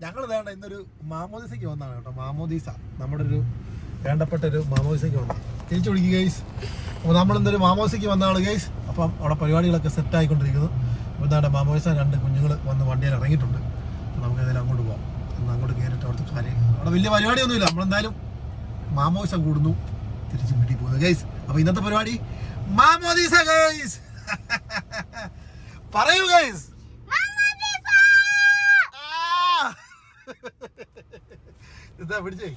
ഞങ്ങൾ വേണ്ട ഇന്നൊരു മാമോദിസയ്ക്ക് വന്നതാണ് കേട്ടോ. മാമോദീസ നമ്മുടെ ഒരു വേണ്ടപ്പെട്ട ഒരു മാമോദിസയ്ക്ക് വന്നതാണ്. തിരിച്ചു വിളിക്കുക ഗൈസ്. അപ്പോൾ നമ്മളിന്നൊരു മാമോദിസയ്ക്ക് വന്നതാണ് ഗൈസ്. അപ്പം അവിടെ പരിപാടികളൊക്കെ സെറ്റ് ആയിക്കൊണ്ടിരിക്കുന്നു. അപ്പോൾ എന്താണ് മാമോദിസ 2 കുഞ്ഞുങ്ങൾ വന്ന് വണ്ടിയിൽ ഇറങ്ങിയിട്ടുണ്ട്. അപ്പോൾ നമുക്ക് ഏതായാലും അങ്ങോട്ട് പോകാം. ഒന്ന് അങ്ങോട്ട് കയറിയിട്ട് അവിടുത്തെ കാര്യം അവിടെ വലിയ പരിപാടിയൊന്നുമില്ല. നമ്മളെന്തായാലും മാമോദിസ കൂടുന്നു, തിരിച്ച് വീട്ടിൽ പോകുന്നു ഗൈസ്. അപ്പോൾ ഇന്നത്തെ പരിപാടി മാമോദിസ ഗൈസ്. പറയൂ ഗൈസ്. എന്താ പിടിച്ചേ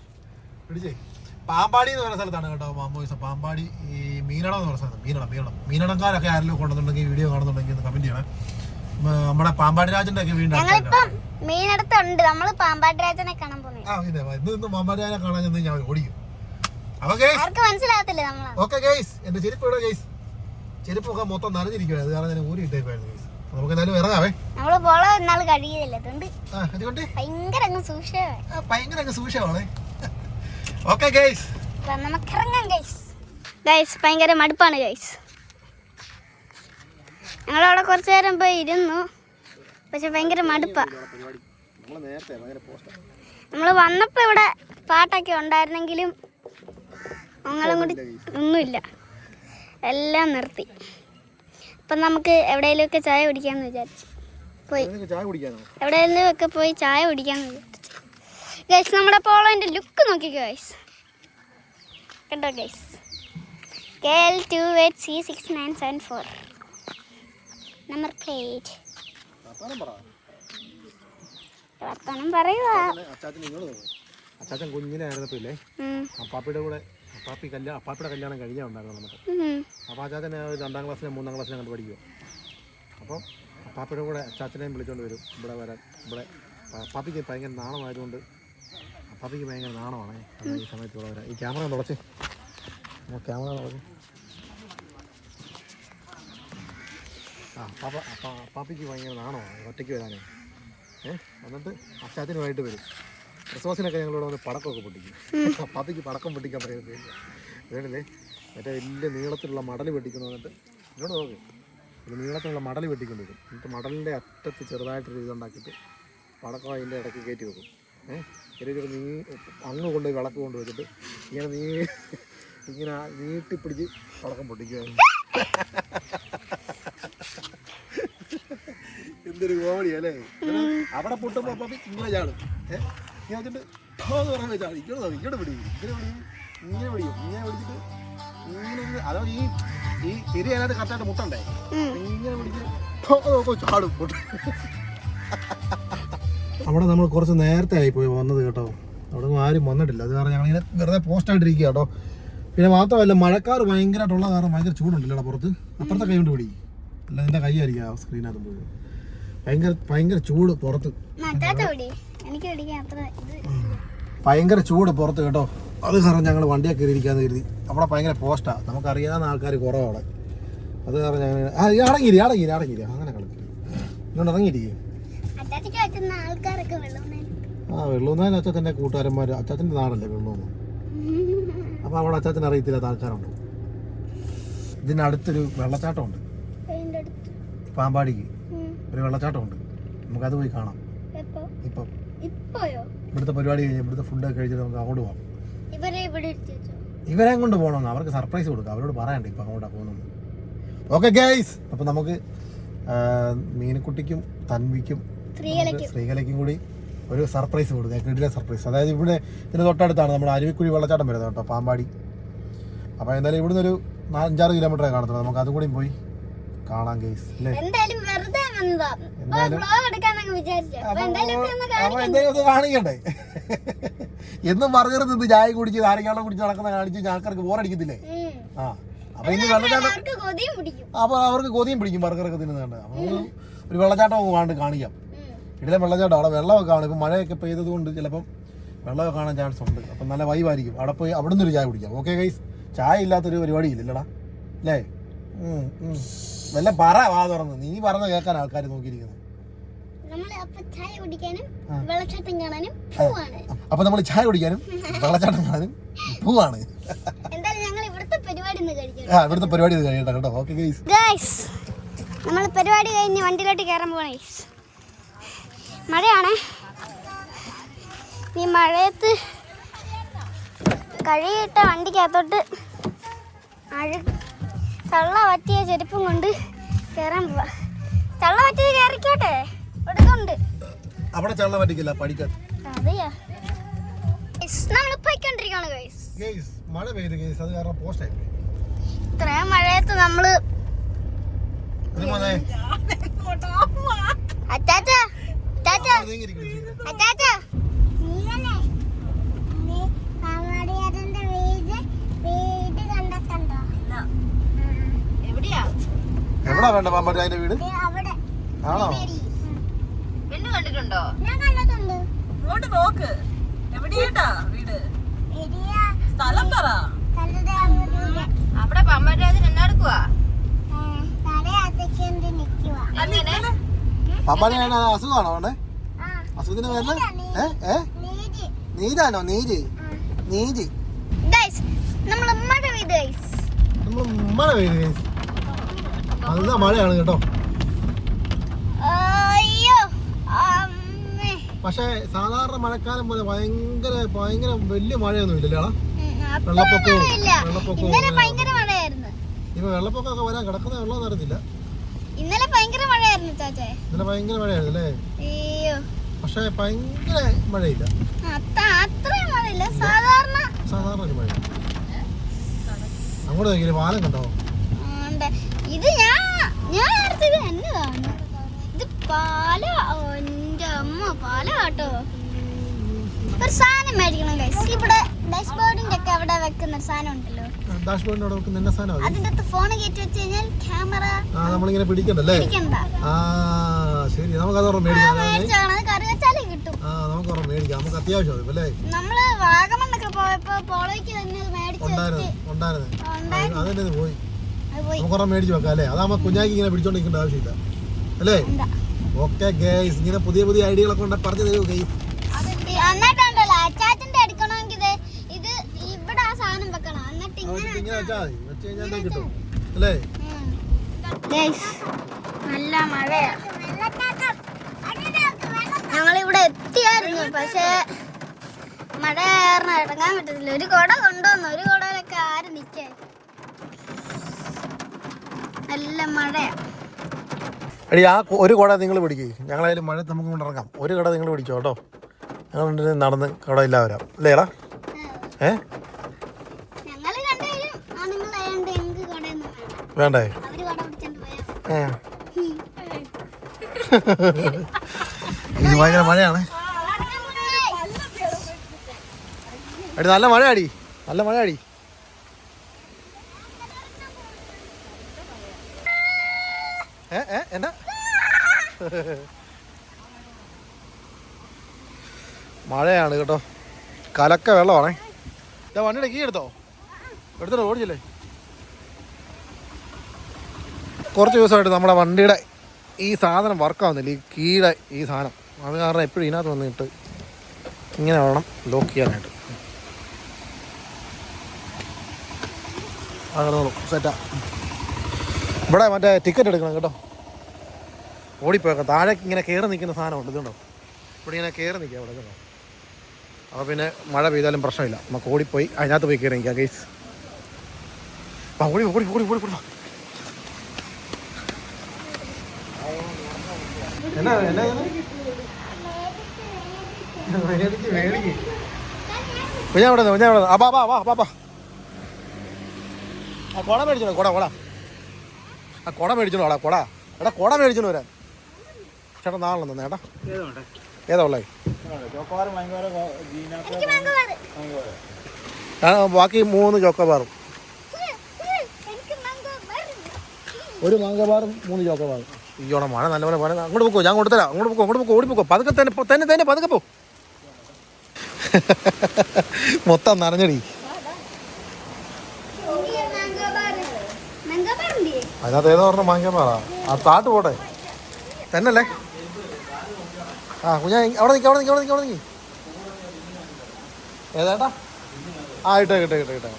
പാമ്പാടി എന്ന് പറയുന്ന സ്ഥലത്താണ് കേട്ടോ മാമോദിസ. പാമ്പാടി ഈ മീനടം എന്ന് പറയുന്ന സ്ഥലം. മീനടംകാരൊക്കെ ആരെങ്കിലും കൊണ്ടുവന്നുണ്ടെങ്കിൽ വീഡിയോ കാണുന്നുണ്ടെങ്കിൽ ഒന്ന് കമന്റ് ചെയ്യണം. നമ്മുടെ പാമ്പാടി രാജന്റെ ഒക്കെ വീണ്ടും പാമ്പാടി രാജനെ കാണാൻ ഇന്ന് പാമ്പാടി രാജനെ കാണാൻ ചെന്ന് ഞാൻ ഓടിക്കും. ഓക്കെ ഗൈസ്, എന്റെ ചെരുപ്പ് ഇവിടെ ഗൈസ്. ചെരുപ്പൊക്കെ മൊത്തം നനഞ്ഞിരിക്കുക. അത് കാരണം ഞാൻ ഊരി ഇട്ടേക്കുവായിരുന്നു ഗൈസ്. നമുക്ക് എന്തായാലും ഇറങ്ങാവേ. ഭയങ്കര സൂക്ഷിമാണ്. ഓക്കെ ഗൈസ്, ഭയങ്കര മടുപ്പാണ് ഗൈസ്. ഞങ്ങളവിടെ കുറച്ചു നേരം പോയി ഇരുന്നു, പക്ഷെ ഭയങ്കര മടുപ്പാ. നമ്മൾ വന്നപ്പോ ഇവിടെ പാട്ടൊക്കെ ഉണ്ടായിരുന്നെങ്കിലും ഞങ്ങളും കൂടി ഒന്നുമില്ല, എല്ലാം നിർത്തി. അപ്പം നമുക്ക് എവിടെയെങ്കിലുമൊക്കെ ചായ കുടിക്കാമെന്ന് വിചാരിച്ചു. എവിടെയെങ്കിലും ഒക്കെ പോയി ചായ കുടിക്കാമെന്ന് വിചാരിച്ചു ഗൈസ്. നമ്മുടെ പോളോന്റെ ലുക്ക് നോക്കിക്കോ ഗൈസ്, കണ്ടോ ഗൈസ്. KL28C6974 number plate. വർത്തമാനം പറയുവാ. അച്ചാച്ചൻ കുഞ്ഞിനായിരുന്നപ്പോ ഇല്ലേ അപ്പാപ്പിയുടെ കൂടെ അപ്പാപ്പിയുടെ കല്യാണം കഴിഞ്ഞാൽ ഉണ്ടായിരുന്നു നമുക്ക്. അപ്പോൾ അച്ചാച്ചനെ 2ാം ക്ലാസ്സിലും 3ാം ക്ലാസ്സിലും കണ്ട് പഠിക്കുക. അപ്പോൾ അപ്പാപ്പിയുടെ കൂടെ അച്ചാച്ചനെയും വിളിച്ചുകൊണ്ട് വരും ഇവിടെ വരാൻ. ഇവിടെ അപ്പാപ്പിക്ക് ഭയങ്കര നാണമായതുകൊണ്ട് അപ്പാപ്പിക്ക് ഭയങ്കര നാണമാണ് ഈ സമയത്ത് ഇവിടെ വരാൻ. ഈ ക്യാമറ തുടച്ച് അപ്പാപ്പിക്ക് ഭയങ്കര നാണമാണ് ഒറ്റയ്ക്ക് വരാനേ. എന്നിട്ട് അച്ചാച്ചനുമായിട്ട് വരും. ക്രിസ്മസിനൊക്കെ ഞങ്ങളിവിടെ വന്ന് പടക്കമൊക്കെ പൊട്ടിക്കും. അപ്പാപ്പിക്ക് പടക്കം പൊട്ടിക്കാൻ പറയുന്നത് വേണല്ലേ. മറ്റേ വലിയ നീളത്തിലുള്ള മടൽ വെട്ടിക്കുന്നു. എന്നിട്ട് ഇങ്ങോട്ട് നോക്കും, ഇത് നീളത്തിലുള്ള മടൽ വെട്ടിക്കൊണ്ടിരിക്കും. എന്നിട്ട് മടലിൻ്റെ അറ്റത്ത് ചെറുതായിട്ടൊരു ഇതുണ്ടാക്കിയിട്ട് പടക്കം അതിൻ്റെ ഇടയ്ക്ക് കയറ്റി വെക്കും. ചെറിയ അങ്ങ് കൊണ്ടുപോയി വിളക്ക് കൊണ്ട് വെച്ചിട്ട് ഇങ്ങനെ നീട്ടിപ്പിടിച്ച് പടക്കം പൊട്ടിക്കുകയാണ്. എന്തൊരു കോമഡിയാ അല്ലേ. അവിടെ പൊട്ടുമ്പോൾ അപ്പാപ്പി ഇങ്ങനെ ചാടും. ഇങ്ങനെ വെച്ചിട്ട് പറഞ്ഞ ചാടും. ഇങ്ങോട്ട് പിടിക്കും, ഇങ്ങനെ പിടിക്കും. ഇങ്ങനെ പിടിച്ചിട്ട് ഇങ്ങനെ അതോ ഈ തിരി അതിനകത്ത് കറക്റ്റായിട്ട് മുട്ടണ്ടേ, ഇങ്ങനെ പിടിച്ചിട്ട് ചാടും പൊട്ടും. അവിടെ നമ്മൾ കുറച്ച് നേരത്തെ ആയിപ്പോയി വന്നത് കേട്ടോ. അവിടെ ആരും വന്നിട്ടില്ല. അത് കാരണം ഞങ്ങളിങ്ങനെ വെറുതെ പോസ്റ്റായിട്ടിരിക്കുക കേട്ടോ. പിന്നെ മാത്രമല്ല മഴക്കാർ ഭയങ്കരമായിട്ടുള്ള കാരണം ഭയങ്കര ചൂടുണ്ടല്ലോ പുറത്ത്. അപ്പുറത്തെ കൈ കൊണ്ട് പിടിക്കും, അല്ല നിന്റെ കൈ ആയിരിക്കും ആ സ്ക്രീനകത്ത് പോയി. ഭയങ്കര ചൂട് പുറത്ത്, ഭയങ്കര ചൂട് പുറത്ത് കേട്ടോ. അത് കാരണം ഞങ്ങൾ വണ്ടിയൊക്കെ കയറിയിരിക്കാന്ന് കരുതി. അവിടെ ഭയങ്കര പോസ്റ്റാണ്, നമുക്കറിയാവുന്ന ആൾക്കാർ കുറവാണ്. അത് കാരണം ഞങ്ങൾ അടങ്ങിയിരി അങ്ങനെ കളിക്കും. ഇങ്ങോട്ട് ഇറങ്ങിയിരിക്കും. വെള്ളൂന്നാൻ അച്ചാച്ചൻ്റെ കൂട്ടുകാരന്മാർ, അച്ചാച്ചൻ്റെ നാടല്ലേ വെള്ളൂന്ന്. അപ്പോൾ അവിടെ അച്ചാച്ചന് അറിയത്തില്ലാത്ത ആൾക്കാരുണ്ട്. ഇതിനടുത്തൊരു വെള്ളച്ചാട്ടമുണ്ട്, പാമ്പാടിക്ക് ഒരു വെള്ളച്ചാട്ടമുണ്ട്. നമുക്കത് പോയി കാണാം. ഇപ്പം ഇവിടുത്തെ പരിപാടി കഴിഞ്ഞ് ഇവിടുത്തെ ഫുഡൊക്കെ കഴിച്ചിട്ട് നമുക്ക് അങ്ങോട്ട് പോകാം. ഇവരെ കൊണ്ട് പോകണമെന്ന് അവർക്ക് സർപ്രൈസ് കൊടുക്കാം. അവരോട് പറയണ്ടേ ഇപ്പം അങ്ങോട്ടാണ് പോകുന്നത്. ഓക്കെ ഗൈസ്, അപ്പം നമുക്ക് മീനക്കുട്ടിക്കും തൻവിക്കും ശ്രീകലയ്ക്കും കൂടി ഒരു സർപ്രൈസ് കൊടുക്കുക, കിടിലൻ സർപ്രൈസ്. അതായത് ഇവിടെ ഇതിന് തൊട്ടടുത്താണ് നമ്മുടെ അരുവിക്കുഴി വെള്ളച്ചാട്ടം വരുന്നത് കേട്ടോ, പാമ്പാടി. അപ്പോൾ എന്തായാലും ഇവിടുന്ന് ഒരു 4-5 കിലോമീറ്ററേ കാണത്തുള്ളൂ. നമുക്ക് അതും കൂടി പോയി കാണാം ഗൈസ് അല്ലേ. അപ്പൊ എന്തായാലും ഒന്ന് കാണിക്കണ്ടേ. എന്നും ബർഗർ തിന്ന് ചായ കുടിച്ച് നാരങ്ങാളം കുടിച്ച് നടക്കുന്ന കാണിച്ച് ആൾക്കാർക്ക് ബോറടിക്കത്തില്ലേ. അപ്പൊ ഇന്ന് വെള്ളച്ചാട്ടം അപ്പൊ അവർക്ക് കൊതിയും പിടിക്കും ബർഗറൊക്കെ തിന്നുന്നുണ്ട്. അപ്പൊ ഒരു വെള്ളച്ചാട്ടം വേണ്ട കാണിക്കാം. ഇടയിലെ വെള്ളച്ചാട്ടം അവിടെ വെള്ളമൊക്കെ കാണും. ഇപ്പം മഴയൊക്കെ പെയ്തത് കൊണ്ട് ചിലപ്പം വെള്ളമൊക്കെ കാണാൻ ചാൻസ് ഉണ്ട്. അപ്പം നല്ല വൈബായിരിക്കും. അവിടെ പോയി അവിടെ നിന്നൊരു ചായ കുടിക്കാം. ഓക്കെ ഗൈസ്, ചായ ഇല്ലാത്തൊരു പരിപാടി ഇല്ലല്ലടാ അല്ലേ. വല്ല പറ വാ തുറന്ന്, നീ പറഞ്ഞ കേൾക്കാൻ ആൾക്കാർ നോക്കിയിരിക്കുന്നത്. അപ്പൊ നമ്മൾ ചായ കുടിക്കാനും വെള്ളച്ചാട്ടം കാണാനും പോവാണ്. ഇവിടുത്തെ പരിപാടി കഴിയട്ടെ കേട്ടോ. ഓക്കെ ഗൈസ്, നമ്മൾ പരിപാടി കഴിഞ്ഞ് വണ്ടിയിലോട്ട് കയറാൻ പോവാണ്. മഴയാണ്, ഈ മഴയത്ത് കഴുകിയിട്ട വണ്ടിക്കകത്തോട്ട് ചള്ള പറ്റിയ ചെരുപ്പും കൊണ്ട് കയറാൻ പോവാ. ചള്ള പറ്റിയത് കയറിക്കോട്ടെ, എടുക്കുന്നുണ്ട്. അവിടെ ചള്ള പറ്റിക്കില്ല, പഠിക്കാൻ. അതെയാ നമ്മൾ പോയിക്കൊണ്ടിരിക്കുകയാണ് ഗൈസ്. മഴ പെയ്തു ഗൈസ്, അത് കാരണം പോസ്റ്റ് ആയി. ഇത്രയും മഴയത്ത് നമ്മള് അച്ചാച്ചാ അച്ചാച്ചാ അച്ചാച്ചാ എവിടാ വേണ്ട പാമ്പാടി അതിന്റെ വീട്? ആണോ? പെണ്ണ് കണ്ടിട്ടുണ്ടോ? ഞാൻ കണ്ടിട്ടുണ്ട്. ഇങ്ങോട്ട് നോക്ക്. എവിടെയാട്ടാ വീട്? സ്ഥലം പറ. അവിടെ പമ്പരാജൻ എന്നാടുക്കുവാ? പാമ്പാടി അസുഖമാണോ വേണ്ടേ? അസുഖത്തിന് വരുന്നത് നീരാണോ? നീര് നീര് നമ്മൾ മഴ പെയ്തു ഗൈസ്. നല്ല മഴയാണ് കേട്ടോ. പക്ഷെ സാധാരണ മഴക്കാലം പോലെ ഭയങ്കര ഭയങ്കര വലിയ മഴയൊന്നും ഇല്ലല്ലോ. വെള്ളപ്പൊക്കവും ഇപ്പൊ വെള്ളപ്പൊക്കമൊക്കെ വരാൻ കിടക്കുന്ന വെള്ളം അറിയത്തില്ല. ഇന്നലെ ഭയങ്കര മഴയായിരുന്നു ചാച്ചേ. ഇന്നലെ ഭയങ്കര മഴയായിരുന്നു അല്ലേ? പക്ഷെ ഭയങ്കര മഴയില്ല, അത്രയും മഴയില്ല. സാധാരണ ഒരു മഴ. അങ്ങോട്ട് നോക്കിയില്ലേ, പാലം കണ്ടോ? ഇത് ഞാൻ അടുത്തത് എന്നതാണ്. ഇത് പാല, എൻ്റെ അമ്മ പാല കേട്ടോ. ഒരു സാധനം മേടിക്കണം ഗൈസ്. ഇവിടെ ഡാഷ്ബോർഡിന്റെ ഒക്കെ അവിടെ വെക്കുന്ന ഒരു സാധനം ഉണ്ടല്ലോ. ഡാഷ്ബോർഡിന്റെ അവിടെ വെക്കുന്ന സാധനം അതിന്റെ അകത്ത് ഫോൺ കയറ്റി വെച്ച് കഴിഞ്ഞാൽ ക്യാമറ നമ്മളിങ്ങനെ പിടിക്കണ്ടല്ലേ? ശരി, നമുക്ക് അതോടെ മേടിക്കാം. കറി വെച്ചാലേ കിട്ടും. നമുക്ക് മേടിക്കാം, നമുക്ക് അത്യാവശ്യം അല്ലേ? നമ്മള് വാഗമണ്ണൊക്കെ പോയപ്പോ പോളോയ്ക്ക് തന്നെ ഉണ്ടായിരുന്നു. അതെന്നെ പോയി. നമുക്ക് മേടിച്ചു വെക്കാം അല്ലേ? അതാകുമ്പോ കുഞ്ഞാക്കി ഇങ്ങനെ പിടിച്ചോണ്ടിരിക്കേണ്ട ആവശ്യമില്ല അല്ലേ? ഓക്കെ ഗൈസ്, ഇങ്ങനെ പുതിയ പുതിയ ഐഡിയകളൊക്കെ ഉണ്ട്, പറഞ്ഞു തരൂ ഗൈസ്. എന്നിട്ടുണ്ടല്ലോ അച്ചാച്ചന്റെ എടുക്കണമെങ്കിൽ ഇത് ഇവിടെ ആ സാധനം വെക്കണം. എന്നിട്ട് ഇങ്ങനെ വെച്ചാൽ മതി, വെച്ച് കഴിഞ്ഞാൽ കിട്ടും അല്ലേ? നല്ല മഴയാ. ഞങ്ങളിവിടെ എത്തിയായിരുന്നു, പക്ഷേ മഴ കാരണം ഇറങ്ങാൻ പറ്റത്തില്ല. ഒരു കുട കൊണ്ടുവന്നു, ഒരു കുടയിലൊക്കെ ആര് നിൽക്കാൻ. നല്ല മഴയാ. എടി ആ ഒരു കുട നിങ്ങൾ പിടിക്കേ, ഞങ്ങളായാലും മഴ നമുക്ക് കൊണ്ടിറങ്ങാം. ഒരു കുട നിങ്ങൾ പിടിച്ചോ കേട്ടോ. ഞങ്ങൾ നടന്ന് കുട ഇല്ല വരാം അല്ലേടാ? വേണ്ടേ? ഇത് ഭയങ്കര മഴയാണ്. എടി നല്ല മഴയാടി, നല്ല മഴയാടി. എന്നാ മഴയാണ് കേട്ടോ, കലക്ക വെള്ളമാണേ. ഞാൻ വണ്ടിയുടെ കീ എടുത്തോ? എടുത്തിട്ടോ, ഓടിച്ചില്ലേ? കുറച്ച് ദിവസമായിട്ട് നമ്മുടെ വണ്ടിയുടെ ഈ സാധനം വർക്കാവുന്നില്ല, ഈ കീയുടെ ഈ സാധനം. അത് കാരണം എപ്പോഴും ഇതിനകത്ത് വന്നിട്ട് ഇങ്ങനെ വേണം ലോക്ക് ചെയ്യാനായിട്ട്. അങ്ങനെ സെറ്റാ. ഇവിടെ മറ്റേ ടിക്കറ്റ് എടുക്കണം കേട്ടോ. ഓടിപ്പോയേക്കാം. താഴെ ഇങ്ങനെ കയറി നിൽക്കുന്ന സാധനമുണ്ട്, ഇതുണ്ടോ? ഇവിടെ ഇങ്ങനെ കയറി നിൽക്കുക അവിടെ കേട്ടോ. അപ്പോൾ പിന്നെ മഴ പെയ്താലും പ്രശ്നമില്ല, നമുക്ക് ഓടിപ്പോയി അതിനകത്ത് പോയി കയറി നിൽക്കാം ഗൈസ്. ഓടി ഓടി ഓടി ഓടി കൊടുക്കാം. എന്നാ എന്നാ മേടിക്ക് മേടിക്ക്. ഞാൻ ഇവിടെ ആ ബാ ബാ വാ ബാ. ആ കുട മേടിച്ചോ, കുട കുട. ആ കുട മേടിച്ചോളൂ. അവിടെ കുട, എടാ കുട മേടിച്ചോളൂ വരാൻ. ചേട്ടാ നാളെ തന്നെ ഏട്ടാ. ഏതാ ഉള്ളേ? ബാക്കി 3 ചോക്കോബാറും, ഒരു മാങ്കോബാറും 3 ചോക്കോബാറും. ഈയോടെ മഴ നല്ലപോലെ മഴ. അങ്ങോട്ട് പോക്കോ, ഞാൻ കൊടുത്തരാം. അങ്ങോട്ട് പോക്കോ, അങ്ങോട്ട് പോക്കോ, ഓടിപ്പോക്കോ. പതുക്കെ തന്നെ തന്നെ പതുക്കെ പോ. മൊത്തം നനഞ്ഞടി. അതിനകത്ത് ഏതോ പറഞ്ഞ മാങ്കോബാറാ. ആ താട്ട് പോട്ടെ തന്നെയല്ലേ? ആ കുഞ്ഞാ അവിടെ നിൽക്കാം, അവിടെ നിൽക്കാം, അവിടെ നിൽക്കാം, അവിടെ നിൽക്കി. ഏതാട്ടാ? ആ ഇട്ടേ കിട്ടേ കിട്ടേ കിട്ടേ.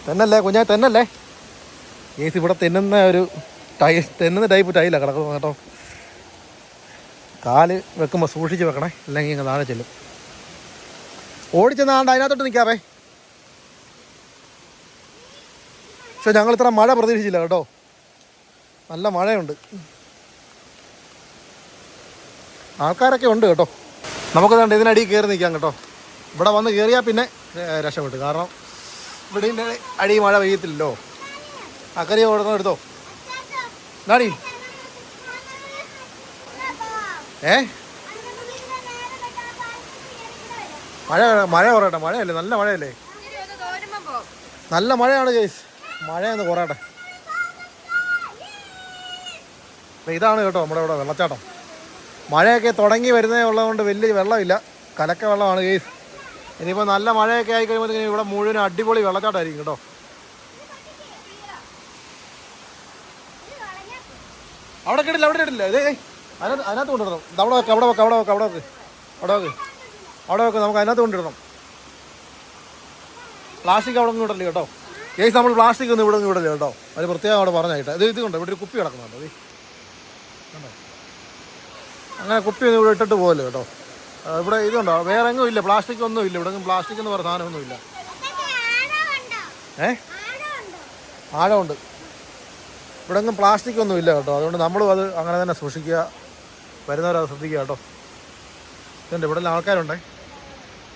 തന്നല്ലേ കുഞ്ഞാ, തന്നല്ലേ? ഏസി ഇവിടെ തെന്നുന്ന ഒരു തെന്നുന്ന ടൈപ്പ് ടൈലാണ് കിടക്കുന്നത് കേട്ടോ. കാല് വെക്കുമ്പോൾ സൂക്ഷിച്ച് വെക്കണേ, അല്ലെങ്കിൽ ഇങ്ങനെ താഴെ ചെല്ലും. ഓടിച്ചെന്നാണ്ട് അതിനകത്തോട്ട് നിൽക്കാവേ. പക്ഷെ ഞങ്ങൾ ഇത്ര മഴ പ്രതീക്ഷിച്ചില്ല കേട്ടോ, നല്ല മഴയുണ്ട്, ആൾക്കാരൊക്കെ ഉണ്ട് കേട്ടോ. നമുക്ക് വേണ്ട ഇതിനടിയിൽ കയറി നിൽക്കാം കേട്ടോ. ഇവിടെ വന്ന് കയറിയാൽ പിന്നെ രക്ഷപ്പെട്ടു, കാരണം ഇവിടെ അടി മഴ പെയ്യത്തില്ലല്ലോ. അക്കരെ ഓടുന്ന എടുത്തോ നാടി. മഴ കുറയട്ടെ, മഴയല്ലേ, നല്ല മഴയല്ലേ, നല്ല മഴയാണ് കേസ്, മഴയൊന്ന് കുറയട്ടെ. ഇതാണ് കേട്ടോ നമ്മുടെ ഇവിടെ വെള്ളച്ചാട്ടം. മഴയൊക്കെ തുടങ്ങി വരുന്നേ ഉള്ളതുകൊണ്ട് വലിയ വെള്ളമില്ല, കലക്ക വെള്ളമാണ് കേസ്. ഇനിയിപ്പോൾ നല്ല മഴയൊക്കെ ആയി കഴിയുമ്പോഴത്തേക്കും ഇവിടെ മുഴുവൻ അടിപൊളി വെള്ളച്ചാട്ടമായിരിക്കും കേട്ടോ. അവിടെ കേട്ടില്ല, അവിടെ കേട്ടില്ല, ഇതേ അതിനകത്ത് കൊണ്ടിടണം. അവിടെ വെക്ക്, അവിടെ വെക്ക്, അവിടെ വെക്ക്, അവിടെ വെക്ക്, അവിടെ വെക്ക്, അവിടെ വെക്ക്, നമുക്ക് അതിനകത്ത് കൊണ്ടിടണം. പ്ലാസ്റ്റിക് അവിടെ ഒന്നും ഇടല്ലേ കേട്ടോ കേസ്, നമ്മൾ പ്ലാസ്റ്റിക് ഒന്നും ഇവിടെ ഒന്നും ഇടല്ലേ കേട്ടോ, അത് പ്രത്യേകം അവിടെ പറഞ്ഞായിട്ട്. ഇത് കൊണ്ട് ഇവിടെ ഒരു കുപ്പി കിടക്കുന്നുണ്ട്, അത് കണ്ടോ, അങ്ങനെ കുപ്പി ഒന്നും ഇവിടെ ഇട്ടിട്ട് പോകല്ലോ കേട്ടോ. ഇവിടെ ഇതുണ്ടോ, വേറെ എങ്ങും ഇല്ല, പ്ലാസ്റ്റിക് ഒന്നും ഇല്ല ഇവിടെ, പ്ലാസ്റ്റിക് എന്ന് പറയുന്ന സാധനമൊന്നും ഇല്ല. ആഴമുണ്ട് ഇവിടെ എങ്ങും, പ്ലാസ്റ്റിക് ഒന്നും ഇല്ല കേട്ടോ. അതുകൊണ്ട് നമ്മളും അത് അങ്ങനെ തന്നെ സൂക്ഷിക്കുക, വരുന്നവരത് ശ്രദ്ധിക്കുക കേട്ടോ. ഇതുണ്ട് ഇവിടെ എല്ലാം ആൾക്കാരുണ്ടേ,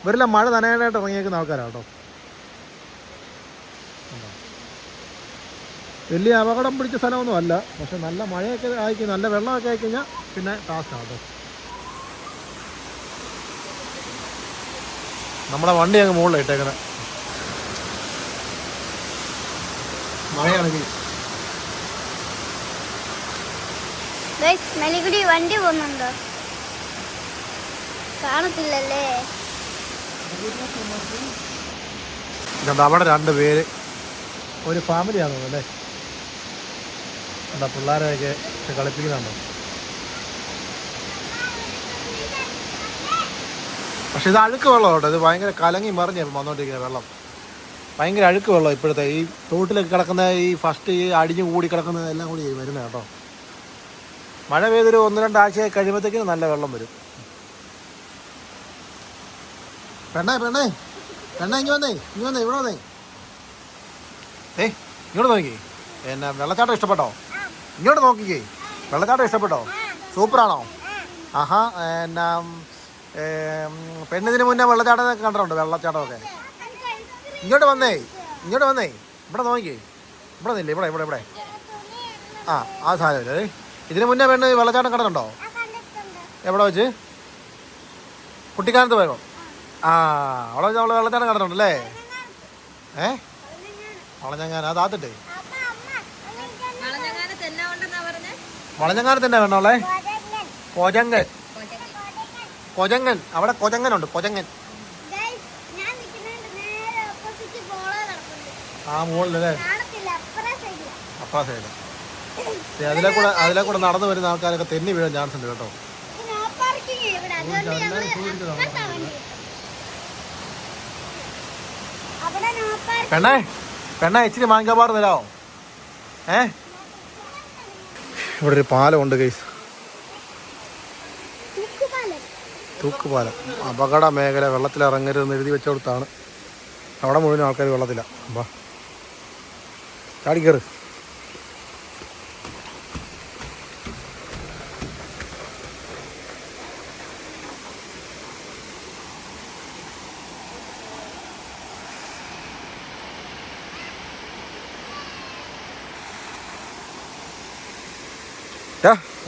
ഇവരെല്ലാം മഴ നനയാനായിട്ട് ഇറങ്ങിയേക്കുന്ന ആൾക്കാരാണ് കേട്ടോ. വലിയ അപകടം പിടിച്ച സ്ഥലമൊന്നും അല്ല, പക്ഷെ നല്ല മഴയൊക്കെ ആയിക്കഴിഞ്ഞാൽ, നല്ല വെള്ളമൊക്കെ ആയിക്കഴിഞ്ഞാൽ പിന്നെ ടാസ്ക്കാണ് കേട്ടോ. നമ്മുടെ വണ്ടി അങ്ങ് മുകളിൽ ഇട്ടേക്കുന്നത്, മഴയാണെങ്കിൽ. മെലികുടി വണ്ടി പോകുന്നുണ്ടോ? കാണത്തില്ലല്ലേ. അവിടെ 2 പേര്, ഒരു ഫാമിലിയാണോ അല്ലേ, എന്താ പിള്ളേരെയൊക്കെ കളിപ്പിക്കുന്നുണ്ടോ. പക്ഷെ ഇത് അഴുക്ക് വെള്ളം കേട്ടോ, ഇത് ഭയങ്കര കലങ്ങി മറിഞ്ഞ് വന്നുകൊണ്ടിരിക്കുന്ന വെള്ളം, ഭയങ്കര അഴുക്ക് വെള്ളം. ഇപ്പോഴത്തെ ഈ തോട്ടിലൊക്കെ കിടക്കുന്ന ഈ ഫസ്റ്റ് ഈ അടിഞ്ഞു കൂടി കിടക്കുന്നത് എല്ലാം കൂടി വരുന്നത് കേട്ടോ. മഴ പെയ്തൊരു 1-2 ആഴ്ചയായി കഴിയുമ്പോഴത്തേക്കും നല്ല വെള്ളം വരും. പെണ്ണേ പെണ്ണേ പെണ്ണേ ഇങ്ങ് വന്നേ, ഇങ്ങ് വന്നേ, ഇവിടെ വന്നേ. ഇങ്ങോട്ട് നോക്കി, പിന്നെ വെള്ളച്ചാട്ടം ഇഷ്ടപ്പെട്ടോ? ഇങ്ങോട്ട് നോക്കിക്കേ, വെള്ളച്ചാട്ടം ഇഷ്ടപ്പെട്ടോ? സൂപ്പറാണോ? ആഹാ. എന്നാ പെണ്ണിതിന് മുന്നേ വെള്ളച്ചാട്ടമൊക്കെ കണ്ടിട്ടുണ്ടോ? വെള്ളച്ചാട്ടമൊക്കെ. ഇങ്ങോട്ട് വന്നേ, ഇങ്ങോട്ട് വന്നേ, ഇവിടെ നോക്കിക്കേ, ഇവിടെ നില്ലേ, ഇവിടെ ഇവിടെ ഇവിടെ. ആ സാധനം ഇതിന് മുന്നേ പെണ്ണ് വെള്ളച്ചാട്ടം കണ്ടിട്ടുണ്ടോ? എവിടെ വെച്ച്? കുട്ടിക്കാലത്ത് പോയോ? അവിടെ വെച്ച് അവള് വെള്ളച്ചാട്ടം കണ്ടിട്ടുണ്ടല്ലേ? വളഞ്ഞങ്ങാൻ അതാത്തിട്ടെ, വളഞ്ഞങ്ങാനത്ത് തന്നെ വേണോളെ. കൊജങ്ങൻ, കൊജങ്ങൻ, അവിടെ കൊജങ്ങനുണ്ട്, കൊജങ്ങൻ. ആ മുകളിലല്ലേ, അപ്പുറ സൈഡ്. അതിലെ കൂടെ നടന്നു വരുന്ന ആൾക്കാരൊക്കെ തെന്നി വീഴാൻ ചാൻസ് ഉണ്ട് കേട്ടോ. പെണ്ണേ പെണ്ണേ ഇച്ചിരി മാങ്കാപ്പാട് തരാമോ? ഇവിടെ ഒരു പാലമുണ്ട് ഗൈസ്, തൂക്കുപാലം. അപകട മേഖല, വെള്ളത്തിലിറങ്ങരുതെന്ന് എഴുതി വെച്ചോടത്താണ്. അവിടെ മുഴുവൻ ആൾക്കാർ വെള്ളത്തിലാണ്. അപ്പാ ചാടിക്കയറ്.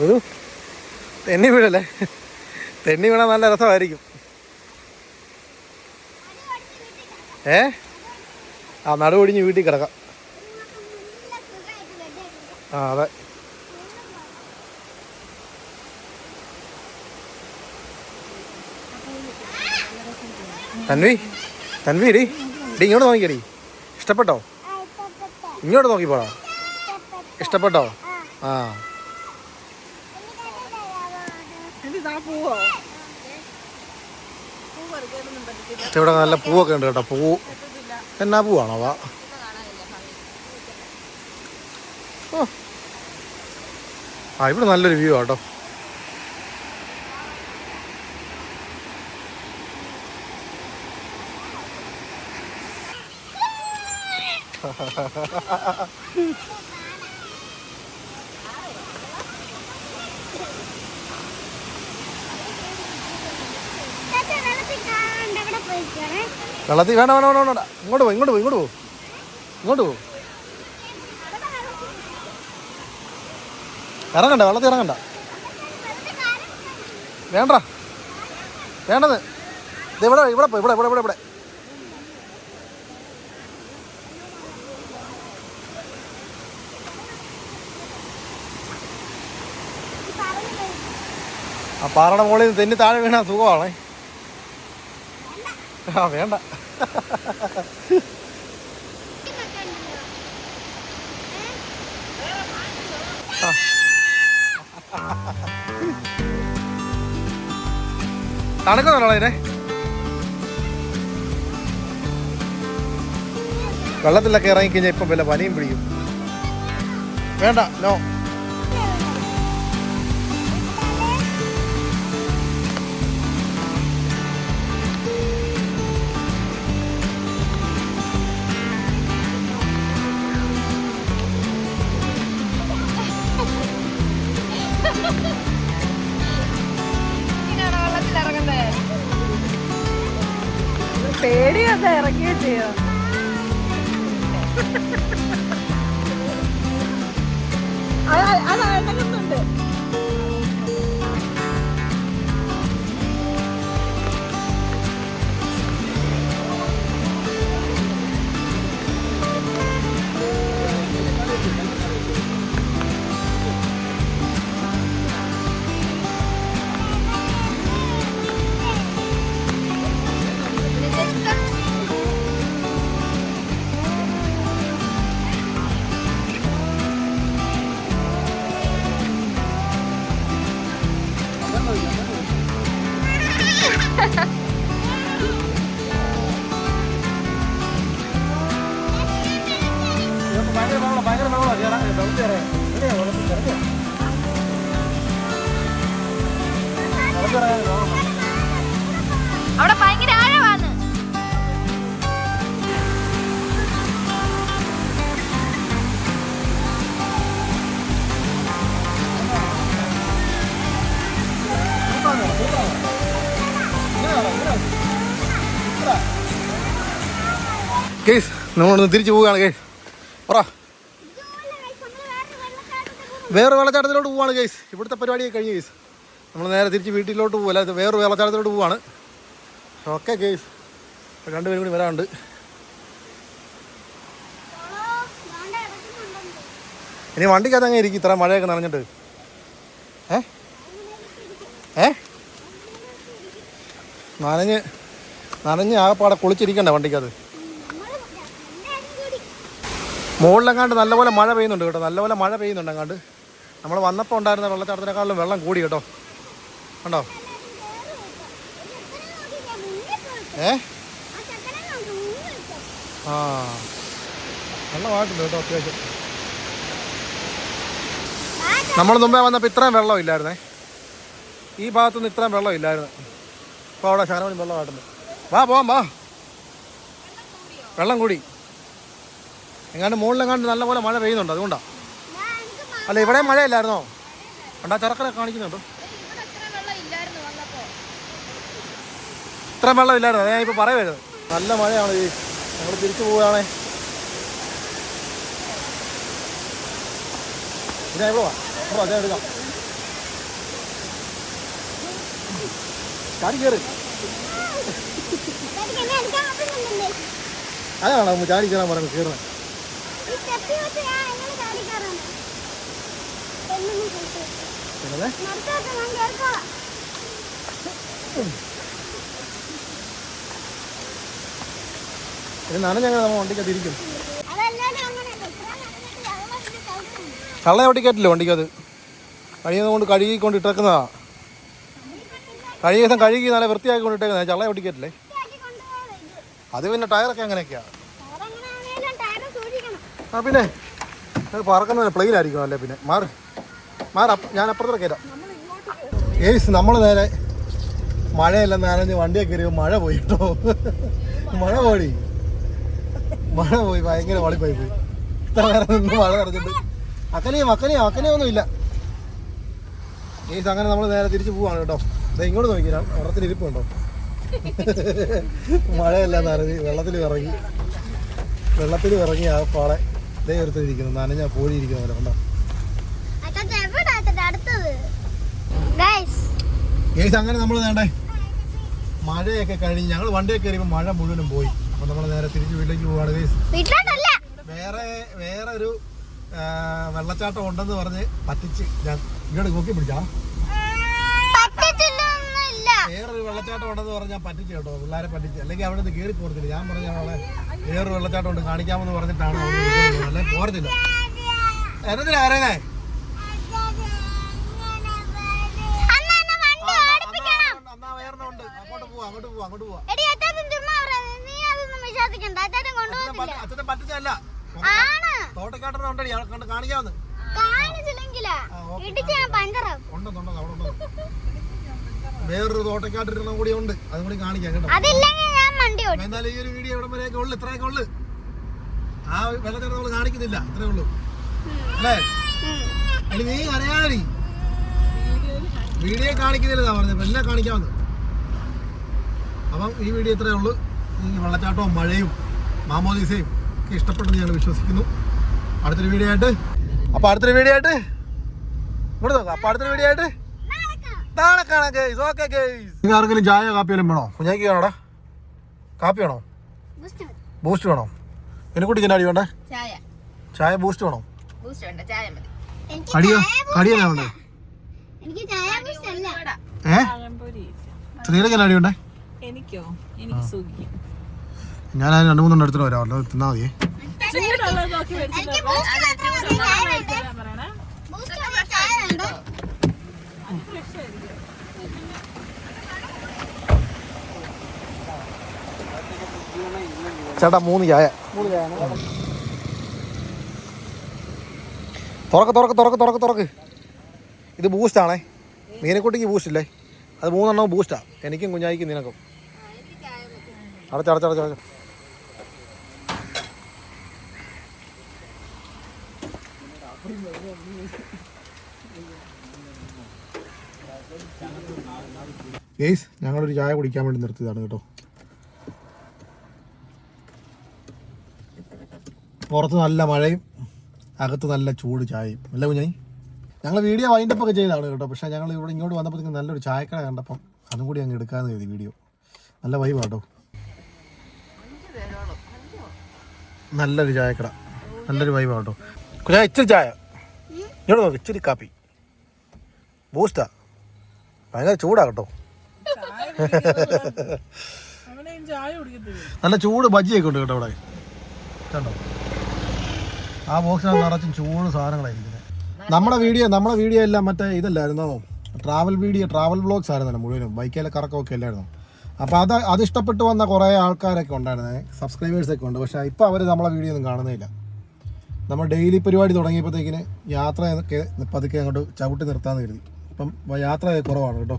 ഒരു തെന്നി വീഴല്ലേ, തെന്നി വീണാൽ നല്ല രസമായിരിക്കും. നടുവൊടിഞ്ഞ് വീട്ടിൽ കിടക്കാം. അതെ. തൻവി ഡി ഇങ്ങോട്ട് നോക്കിക്കടി. ഇഷ്ടപ്പെട്ടോ? ഇങ്ങോട്ട് നോക്കി പോടാ. ഇഷ്ടപ്പെട്ടോ? ഇവിടെ നല്ല പൂവൊക്കെ ഉണ്ട് കേട്ടോ. പൂ എന്നാ പൂവാണോ? ഇവിടെ നല്ലൊരു വ്യൂ ആട്ടോ. വെള്ളത്തിൽ വേണ്ട വേണ്ട വേണ്ട വേണ്ട ഇങ്ങോട്ട് പോ ഇങ്ങോട്ട് പോ ഇങ്ങോട്ട് പോ ഇങ്ങോട്ട് പോ. ഇറങ്ങണ്ട വെള്ളത്തിൽ ഇറങ്ങണ്ട. വേണ്ട വേണ്ടത് ഇത് ഇവിടെ ഇവിടെ പോ ഇവിടെ ഇവിടെ ഇവിടെ ഇവിടെ. ആ പാറയുടെ മുകളിൽ നിന്ന് തെന്നി താഴെ വീണാ സുഖമാണേ. ആ വേണ്ട. തണുക്കുന്നുണ്ടോ ഇതിനെ? വെള്ളത്തിലൊക്കെ ഇറങ്ങിക്കഴിഞ്ഞാൽ ഇപ്പം വല്ല പനിയും പിടിക്കും. വേണ്ട നോ. പേടിയൊക്കെ ഇറങ്ങിയേ ചെയ്യോ. അത് ഇറങ്ങുന്നുണ്ട്. അവിടെ ഭയങ്കര ആഴമാണ്. കേസ് നമ്മളൊന്ന് തിരിച്ചു പോവുകയാണ്. കേസ് പറ. വേറെ വെള്ളച്ചാട്ടത്തിലോട്ട് പോവാണ് കേസ്. ഇവിടുത്തെ പരിപാടിയൊക്കെ കഴിഞ്ഞ് കേസ് നമ്മൾ നേരെ തിരിച്ച് വീട്ടിലോട്ട് പോകും. അല്ലാതെ വേറൊരു വെള്ളച്ചാട്ടത്തിലോട്ട് പോവാണ്. Okay case. രണ്ടുപേരും കൂടി വരാനുണ്ട്. ഇനി വണ്ടിക്കകത്ത് അങ്ങനെ ഇരിക്കും ഇത്ര മഴയൊക്കെ നനഞ്ഞിട്ട്. നനഞ്ഞ് ആകെപ്പാടെ കുളിച്ചിരിക്കണ്ടേ വണ്ടിക്കകത്ത്. മുകളിലെങ്ങാണ്ട് നല്ലപോലെ മഴ പെയ്യുന്നുണ്ട് കേട്ടോ. നല്ലപോലെ മഴ പെയ്യുന്നുണ്ട്. അങ്ങാണ്ട് നമ്മൾ വന്നപ്പോൾ ഉണ്ടായിരുന്ന വെള്ളച്ചാട്ടത്തിനേക്കാളും വെള്ളം കൂടി കേട്ടോ. കണ്ടോ? ആ വെള്ളമായിട്ടുണ്ട് കേട്ടോ അത്യാവശ്യം. നമ്മൾ മുമ്പേ വന്നപ്പോൾ ഇത്രയും വെള്ളം ഇല്ലായിരുന്നേ. ഈ ഭാഗത്തുനിന്ന് ഇത്രയും വെള്ളം ഇല്ലായിരുന്നു. ഇപ്പോൾ അവിടെ ശകലം വെള്ളമായിട്ടുണ്ട്. വാ പോവാം വാ. വെള്ളം കൂടി എങ്ങാണ്ട് മുകളിലെങ്ങാണ്ട് നല്ലപോലെ മഴ പെയ്യുന്നുണ്ട്. അതുകൊണ്ടാണ്. അല്ല ഇവിടെ മഴയില്ലായിരുന്നോ? കണ്ടാ ചെറുക്കനെ കാണിക്കുന്നുണ്ടോ? ഇത്രയും വെള്ളം ഇല്ലായിരുന്നു. ഞാൻ ഇപ്പോൾ പറയുമായിരുന്നു. നല്ല മഴയാണ്. ഈ ഞങ്ങൾ തിരിച്ചു പോവുകയാണേ. ഞാൻ ഇവിടെ വാ അതേ എടുക്കാം. ചാടി കയറി. അതാണോ ചാടി കയറാൻ പറഞ്ഞു കയറുന്നത്. ഇത് നനഞ്ഞങ്ങനെ നമ്മൾ വണ്ടിക്കകത്ത് ഇരിക്കും. ചള്ള ഓട്ടിക്കറ്റില്ല വണ്ടിക്കകത്ത്. കഴിയുന്നത് കൊണ്ട് കഴുകിക്കൊണ്ട് ഇട്ടേക്കുന്നതാ. കഴിഞ്ഞ ദിവസം കഴുകി നല്ല വൃത്തിയാക്കി കൊണ്ടിട്ടേക്കുന്നത്. ചള്ള ഓട്ടിക്കറ്റില്ലേ. അത് പിന്നെ ടയറൊക്കെ അങ്ങനെയൊക്കെയാണ്. ആ പിന്നെ പറക്കുന്ന പ്ലെയിനായിരിക്കും അല്ലേ. പിന്നെ മാറി ഞാൻ അപ്പുറത്തോടെ കയറാം. ഏസ് നമ്മൾ നേരെ മഴയെല്ലാം നനഞ്ഞ് വണ്ടിയൊക്കെ കയറിയോ മഴ പോയിട്ടോ. മഴ പോയി മഴ പോയി, ഭയങ്കര വളിപ്പായി പോയി. ഇത്ര നേരം നിന്ന് മഴ നിറഞ്ഞിട്ട് അക്കനെയൊന്നും ഇല്ല ഗൈസ്. അങ്ങനെ നമ്മൾ നേരെ തിരിച്ചു പോവാണ് കേട്ടോ. ഇങ്ങോട്ട് നോക്കിയാൽ വെള്ളത്തിലിരിപ്പുണ്ടോ? മഴയെല്ലാം നനഞ്ഞ് വെള്ളത്തിൽ ഇറങ്ങി ആ പാടെ ഇതേ എടുത്തിരിക്കുന്നു, നനഞ്ഞ പോയിരിക്കുന്നവരെ ഉണ്ടോ ഗൈസ്. അങ്ങനെ നമ്മൾ വേണ്ടേ മഴയൊക്കെ കഴിഞ്ഞ് ഞങ്ങൾ വണ്ടിയൊക്കെ കയറിയപ്പോൾ മഴ മുഴുവനും പോയി. അപ്പൊ നമ്മൾ നേരെ തിരിച്ച് വീട്ടിലേക്ക് പോവാണ് ഗൈസ്. വേറെ ഒരു വെള്ളച്ചാട്ടം ഉണ്ടെന്ന് പറഞ്ഞ് പറ്റിച്ച് ഞാൻ ഇങ്ങോട്ട് നോക്കി പിടിച്ചാ. വേറൊരു വെള്ളച്ചാട്ടം ഉണ്ടെന്ന് പറഞ്ഞ് ഞാൻ പറ്റിച്ചു കേട്ടോ, പിള്ളേരെ പറ്റിച്ച്. അല്ലെങ്കിൽ അവിടെ നിന്ന് കയറി പോരത്തില്ല. ഞാൻ പറഞ്ഞ അവളെ വേറൊരു വെള്ളച്ചാട്ടം ഉണ്ട് കാണിക്കാമെന്ന് പറഞ്ഞിട്ടാണ് അല്ലെ പോരത്തില്ല. എന്നതിനാ അറിയണേ? അങ്ങോട്ട് പോവാ. അച്ഛനെ പറ്റിച്ചല്ല, തോട്ടക്കാട്ടനുണ്ട് കാണിക്കാമെന്ന്. വേറൊരു തോട്ടക്കാട്ടിരണം കൂടി ഉണ്ട്, അതും കൂടി കാണിക്കാം കേട്ടോ. എന്നാലും ഈ ഒരു വീഡിയോ എവിടെ വരെയൊക്കെ ഉള്ളു, ഇത്രയൊക്കെ ഉള്ളു. ആ വെള്ളച്ചാട്ടം നമ്മൾ കാണിക്കുന്നില്ല, ഇത്രേ ഉള്ളു അല്ലേ? ഇനി നീ അറിയാതി വീഡിയോ കാണിക്കുന്നില്ല പറഞ്ഞത്, എല്ലാം കാണിക്കാമെന്ന്. അപ്പം ഈ വീഡിയോ ഇത്രയേ ഉള്ളൂ. ഈ വെള്ളച്ചാട്ടവും മഴയും മാമോദീസയും ഒക്കെ ഇഷ്ടപ്പെട്ടെന്ന് ഞങ്ങൾ വിശ്വസിക്കുന്നു. അടുത്തൊരു വീഡിയോ ആയിട്ട് ഇങ്ങോട്ട് നോക്കാം. അപ്പോൾ അടുത്തൊരു വീഡിയോ ആയിട്ട് നാളെ കാണാം ഗൈസ്. Okay guys. നിങ്ങൾ ആർക്കെങ്കിലും ചായ കാപ്പി വല്ലതും വേണോ? കുഞ്ഞാക്കി വേണോടാ? കാപ്പി വേണോ? ബൂസ്റ്റ് വേണോ? എനിക്കുട്ടി ചെന്നാടി വേണ്ടേ? ചായ ബൂസ്റ്റ് വേണോ? കടിയല്ലേ വേണ്ടേ? സ്ത്രീയുടെ ചെന്നാടി വേണ്ടേ? ഞാൻ 2-3 എടുത്തിട്ട് വരാം, അല്ല തിന്നാ മതിയേ. ചേട്ടാ 3 ചായ. തുറക്ക്. ഇത് ബൂസ്റ്റാണേ. മീനക്കുട്ടിക്ക് ബൂസ്റ്റ് ഇല്ലേ? അത് 3 എണ്ണം ബൂസ്റ്റാ. എനിക്കും കുഞ്ഞായിക്കും നിനക്കും. അടച്ച ഗൈസ്, ഞങ്ങളൊരു ചായ കുടിക്കാൻ വേണ്ടി നിർത്തിയതാണ് കേട്ടോ. പുറത്ത് നല്ല മഴയും അകത്ത് നല്ല ചൂട് ചായയും അല്ല കുഞ്ഞായി. ഞങ്ങൾ വീഡിയോ വൈൻഡപ്പ് ഒക്കെ ചെയ്തതാണ് കേട്ടോ. പക്ഷേ ഞങ്ങൾ ഇവിടെ ഇങ്ങോട്ട് വന്നപ്പോഴത്തേക്കും നല്ലൊരു ചായക്കട കണ്ടപ്പം അതും കൂടി അങ്ങ് എടുക്കാമെന്ന് കരുതി. വീഡിയോ നല്ല വൈബ് കേട്ടോ, നല്ലൊരു ചായക്കട, നല്ലൊരു വൈബ് കേട്ടോ. കുഞ്ഞാ ഇച്ചിരി ചായ ഇങ്ങോട്ട് നോക്ക്, ഇച്ചിരി കാപ്പി ബൂസ്റ്റാ. ഭയങ്കര ചൂടാ കേട്ടോ. നല്ല ചൂട് ബജ്ജിയൊക്കെ ഉണ്ട് കേട്ടോ ഇവിടെ കണ്ടോ. ആ ബോക്സിനകത്ത് നിറച്ചും ചൂട് സാധനങ്ങളായിരിക്കും. നമ്മുടെ വീഡിയോ എല്ലാം മറ്റേ ഇതല്ലായിരുന്നോ, ട്രാവൽ വ്ളോഗ്സ് ആയിരുന്നല്ലോ മുഴുവനും, ബൈക്കിലെ കറക്കമൊക്കെ അല്ലായിരുന്നു. അപ്പോൾ അത് ഇഷ്ടപ്പെട്ട് വന്ന കുറേ ആൾക്കാരൊക്കെ ഉണ്ടായിരുന്നേ, സബ്സ്ക്രൈബേഴ്സൊക്കെ ഉണ്ട്. പക്ഷേ ഇപ്പോൾ അവർ നമ്മളെ വീഡിയോ ഒന്നും കാണുന്നില്ല. നമ്മൾ ഡെയിലി പരിപാടി തുടങ്ങിയപ്പോഴത്തേക്കിന് യാത്രയൊക്കെ പതുക്കെ അങ്ങോട്ട് ചവിട്ടി നിർത്താമെന്ന് കരുതി. ഇപ്പം യാത്ര കുറവാണ് കേട്ടോ.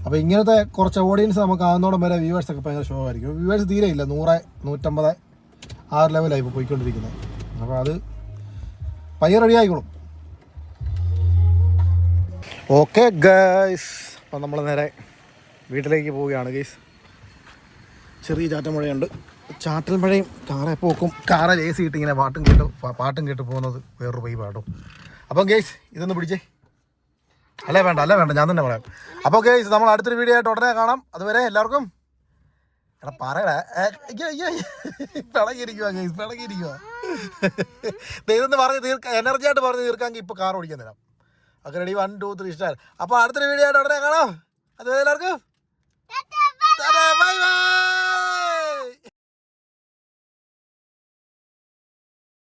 അപ്പോൾ ഇങ്ങനത്തെ കുറച്ച് ഓഡിയൻസ് നമുക്ക് ആകുന്നോടം വരെ വ്യൂവേഴ്സൊക്കെ ഭയങ്കര ഷോ ആയിരിക്കും. വ്യൂവേഴ്സ് തീരെ ഇല്ല, 100, 150 ആ ലെവലായി ഇപ്പോൾ പോയിക്കൊണ്ടിരിക്കുന്നത്. അപ്പോൾ അത് പയ്യെ റെഡി ആയിക്കോളും. ഓക്കെ ഗൈസ്, അപ്പം നമ്മൾ നേരെ വീട്ടിലേക്ക് പോവുകയാണ് ഗൈസ്. ചെറിയ ചാറ്റൽ മഴയുണ്ട്. ചാറ്റൽ മഴയും കാറെ പോക്കും, കാറിൽ AC ഇട്ട് ഇങ്ങനെ പാട്ടും കേട്ട് പോകുന്നത് വേറൊരു വൈബാട്ടോ. അപ്പം ഗൈസ് ഇതൊന്ന് പിടിച്ചേ. അല്ല വേണ്ട ഞാൻ തന്നെ പറയാം. അപ്പോൾ ഗൈസ് നമ്മൾ അടുത്തൊരു വീഡിയോ ആയിട്ട് ഉടനെ കാണാം. അതുവരെ എല്ലാവർക്കും പറയടാ പിളകിയിരിക്കുക ഗൈസ്, പിളകിയിരിക്കുക. ഇതൊന്ന് പറഞ്ഞ് എനർജി ആയിട്ട് പറഞ്ഞ് തീർക്കാമെങ്കിൽ ഇപ്പോൾ കാർ ഓടിക്കാൻ തരാം. Okay ready, 1 2 3 start. അപ്പോൾ അടുത്തൊരു വീഡിയോ ആയിട്ട് ഉടനെ കാണാം. അതുവരെ എല്ലാവർക്കും ബൈ ബൈ.